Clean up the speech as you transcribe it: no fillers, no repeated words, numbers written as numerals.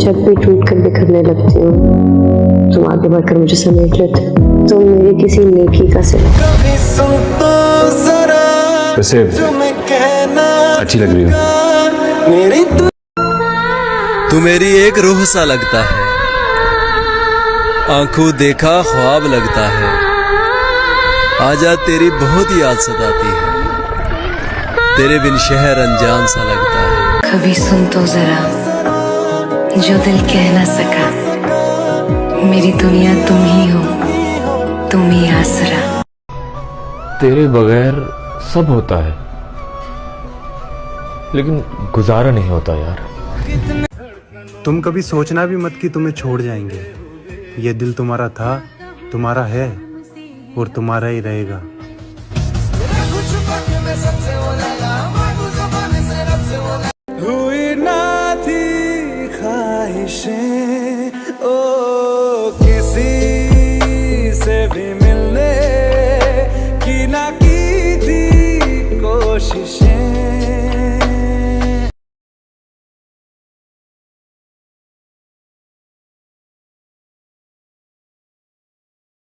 जब भी टूट कर बिखरने लगती हूँ तुम आगे बढ़कर मुझे समेट लेते हो। तुम मेरी किसी नेकी का सिला। वैसे अच्छी लग रही हो। तू मेरी एक रूह सा लगता है, आंखों देखा ख्वाब लगता है, आजा तेरी बहुत याद सताती है, तेरे बिन शहर अनजान सा लगता है। कभी सुन तो जरा जो दिल कह ना सका, मेरी दुनिया तुम ही हो, तुम ही आसरा। तेरे बगैर सब होता है लेकिन गुजारा नहीं होता यार। तुम कभी सोचना भी मत कि तुम्हें छोड़ जाएंगे। ये दिल तुम्हारा था, तुम्हारा है और तुम्हारा ही रहेगा। हुई ना थी ख्वाहिशें